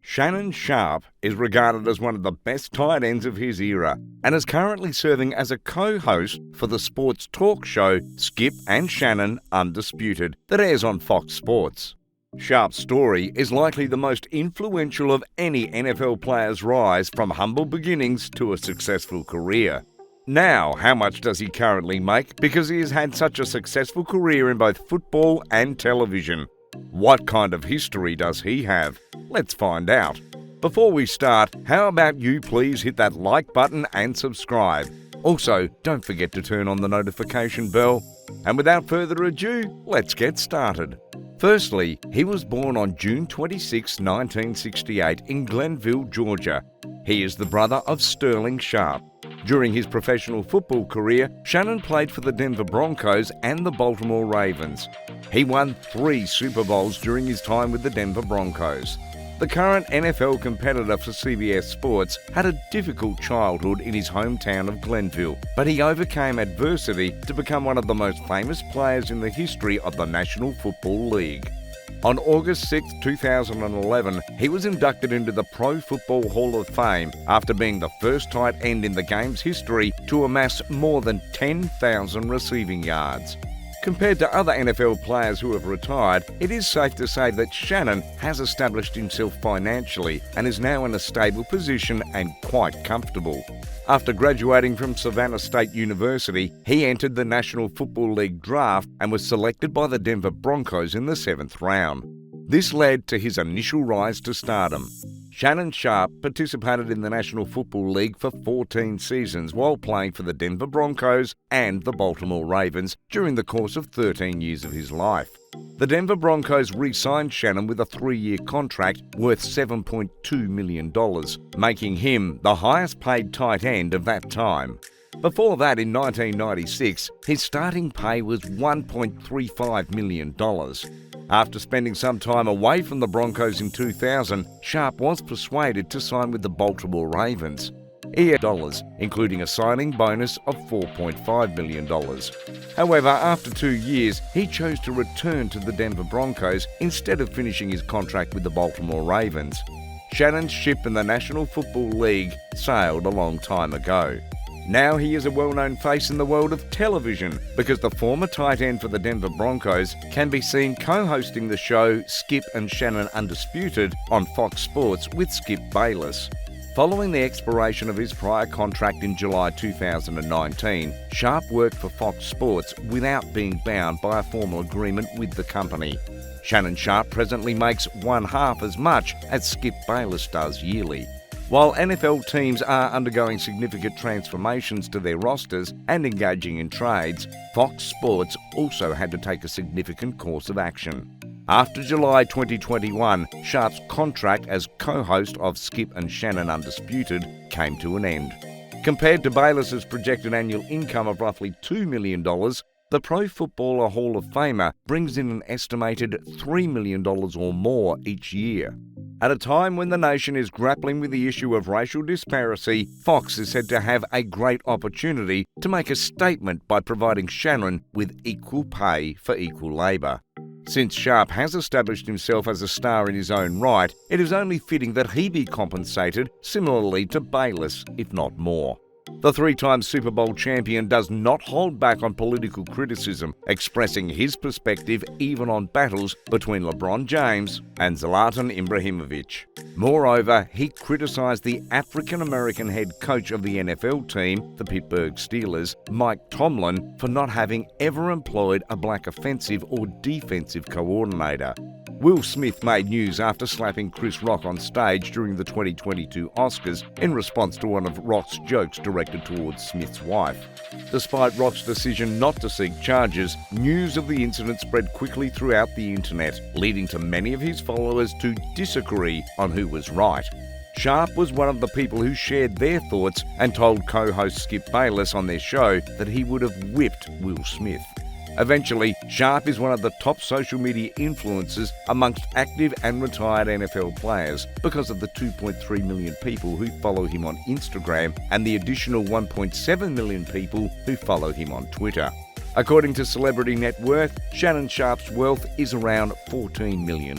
Shannon Sharpe is regarded as one of the best tight ends of his era and is currently serving as a co-host for the sports talk show Skip and Shannon Undisputed that airs on Fox Sports. Sharpe's story is likely the most influential of any NFL player's rise from humble beginnings to a successful career. Now, how much does he currently make because he has had such a successful career in both football and television? What kind of history does he have? Let's find out. Before we start, how about you please hit that like button and subscribe. Also, don't forget to turn on the notification bell. And without further ado, let's get started. Firstly, he was born on June 26, 1968 in Glenville, Georgia. He is the brother of Sterling Sharpe. During his professional football career, Shannon played for the Denver Broncos and the Baltimore Ravens. He won 3 Super Bowls during his time with the Denver Broncos. The current NFL competitor for CBS Sports had a difficult childhood in his hometown of Glenville, but he overcame adversity to become one of the most famous players in the history of the National Football League. On August 6, 2011, he was inducted into the Pro Football Hall of Fame after being the first tight end in the game's history to amass more than 10,000 receiving yards. Compared to other NFL players who have retired, it is safe to say that Shannon has established himself financially and is now in a stable position and quite comfortable. After graduating from Savannah State University, he entered the National Football League draft and was selected by the Denver Broncos in the 7th round. This led to his initial rise to stardom. Shannon Sharpe participated in the National Football League for 14 seasons while playing for the Denver Broncos and the Baltimore Ravens during the course of 13 years of his life. The Denver Broncos re-signed Shannon with a 3-year contract worth $7.2 million, making him the highest paid tight end of that time. Before that, in 1996, his starting pay was $1.35 million. After spending some time away from the Broncos in 2000, Sharpe was persuaded to sign with the Baltimore Ravens. He had dollars, including a signing bonus of $4.5 million. However, after 2 years, he chose to return to the Denver Broncos instead of finishing his contract with the Baltimore Ravens. Shannon's ship in the National Football League sailed a long time ago. Now he is a well-known face in the world of television because the former tight end for the Denver Broncos can be seen co-hosting the show Skip and Shannon Undisputed on Fox Sports with Skip Bayless. Following the expiration of his prior contract in July 2019, Sharpe worked for Fox Sports without being bound by a formal agreement with the company. Shannon Sharpe presently makes 1/2 as much as Skip Bayless does yearly. While NFL teams are undergoing significant transformations to their rosters and engaging in trades, Fox Sports also had to take a significant course of action. After July 2021, Sharpe's contract as co-host of Skip and Shannon Undisputed came to an end. Compared to Bayless's projected annual income of roughly $2 million, the Pro Footballer Hall of Famer brings in an estimated $3 million or more each year. At a time when the nation is grappling with the issue of racial disparity, Fox is said to have a great opportunity to make a statement by providing Shannon with equal pay for equal labour. Since Sharpe has established himself as a star in his own right, it is only fitting that he be compensated similarly to Bayless, if not more. The 3-time Super Bowl champion does not hold back on political criticism, expressing his perspective even on battles between LeBron James and Zlatan Ibrahimovic. Moreover, he criticised the African-American head coach of the NFL team, the Pittsburgh Steelers, Mike Tomlin, for not having ever employed a black offensive or defensive coordinator. Will Smith made news after slapping Chris Rock on stage during the 2022 Oscars in response to one of Rock's jokes directed towards Smith's wife. Despite Rock's decision not to seek charges, news of the incident spread quickly throughout the internet, leading to many of his followers to disagree on who was right. Sharpe was one of the people who shared their thoughts and told co-host Skip Bayless on their show that he would have whipped Will Smith. Eventually, Sharpe is one of the top social media influencers amongst active and retired NFL players because of the 2.3 million people who follow him on Instagram and the additional 1.7 million people who follow him on Twitter. According to Celebrity Net Worth, Shannon Sharpe's wealth is around $14 million.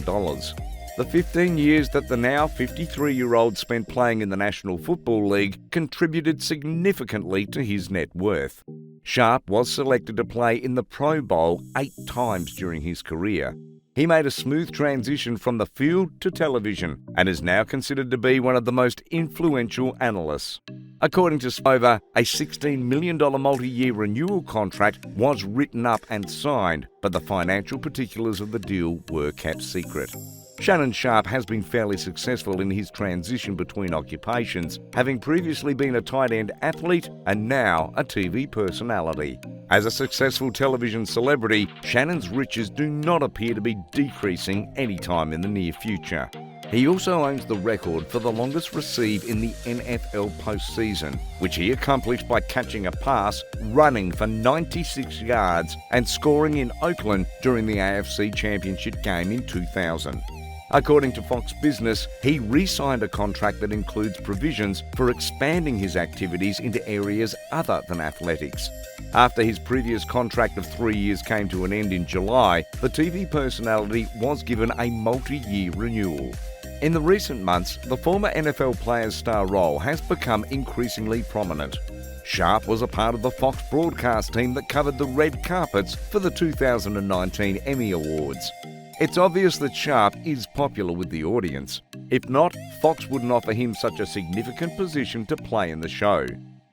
The 15 years that the now 53-year-old spent playing in the National Football League contributed significantly to his net worth. Sharpe was selected to play in the Pro Bowl 8 times during his career. He made a smooth transition from the field to television and is now considered to be one of the most influential analysts. According to Lavar, a $16 million multi-year renewal contract was written up and signed, but the financial particulars of the deal were kept secret. Shannon Sharpe has been fairly successful in his transition between occupations, having previously been a tight end athlete and now a TV personality. As a successful television celebrity, Shannon's riches do not appear to be decreasing anytime in the near future. He also owns the record for the longest receive in the NFL postseason, which he accomplished by catching a pass, running for 96 yards, and scoring in Oakland during the AFC Championship game in 2000. According to Fox Business, he re-signed a contract that includes provisions for expanding his activities into areas other than athletics. After his previous contract of 3 years came to an end in July, the TV personality was given a multi-year renewal. In the recent months, the former NFL player's star role has become increasingly prominent. Sharpe was a part of the Fox broadcast team that covered the red carpets for the 2019 Emmy Awards. It's obvious that Sharpe is popular with the audience. If not, Fox wouldn't offer him such a significant position to play in the show.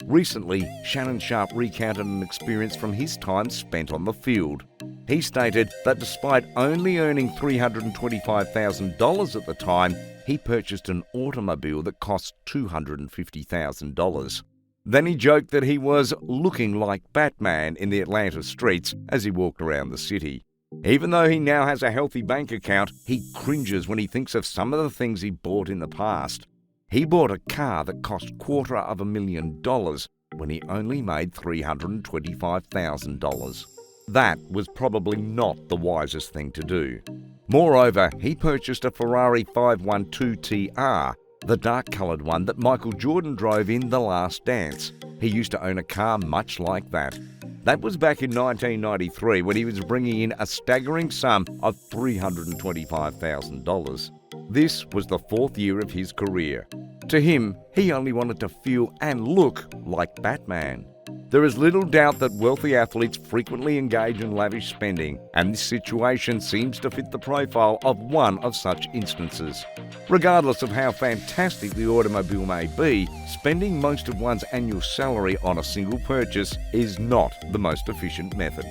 Recently, Shannon Sharpe recounted an experience from his time spent on the field. He stated that despite only earning $325,000 at the time, he purchased an automobile that cost $250,000. Then he joked that he was looking like Batman in the Atlanta streets as he walked around the city. Even though he now has a healthy bank account, he cringes when he thinks of some of the things he bought in the past. He bought a car that cost $250,000 when he only made $325,000. That was probably not the wisest thing to do. Moreover, he purchased a Ferrari 512 TR, the dark-coloured one that Michael Jordan drove in The Last Dance. He used to own a car much like that. That was back in 1993 when he was bringing in a staggering sum of $325,000. This was the 4th year of his career. To him, he only wanted to feel and look like Batman. There is little doubt that wealthy athletes frequently engage in lavish spending, and this situation seems to fit the profile of one of such instances. Regardless of how fantastic the automobile may be, spending most of one's annual salary on a single purchase is not the most efficient method.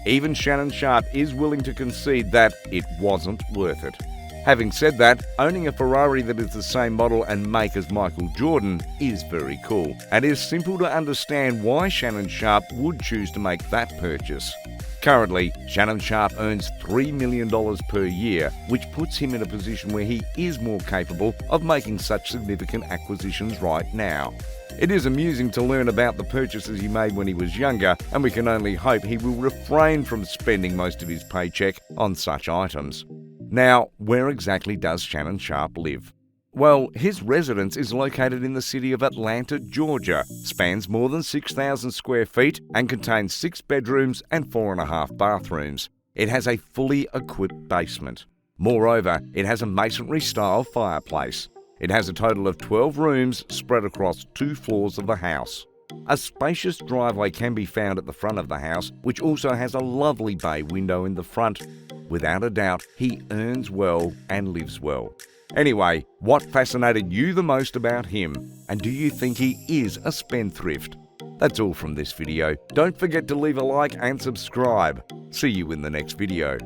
Even Shannon Sharpe is willing to concede that it wasn't worth it. Having said that, owning a Ferrari that is the same model and make as Michael Jordan is very cool, and it is simple to understand why Shannon Sharpe would choose to make that purchase. Currently, Shannon Sharpe earns $3 million per year, which puts him in a position where he is more capable of making such significant acquisitions right now. It is amusing to learn about the purchases he made when he was younger, and we can only hope he will refrain from spending most of his paycheck on such items. Now, where exactly does Shannon Sharpe live? Well, his residence is located in the city of Atlanta, Georgia, spans more than 6,000 square feet and contains 6 bedrooms and 4.5 bathrooms. It has a fully equipped basement. Moreover, it has a masonry-style fireplace. It has a total of 12 rooms spread across 2 floors of the house. A spacious driveway can be found at the front of the house, which also has a lovely bay window in the front. Without a doubt, he earns well and lives well. Anyway, what fascinated you the most about him? And do you think he is a spendthrift? That's all from this video. Don't forget to leave a like and subscribe. See you in the next video.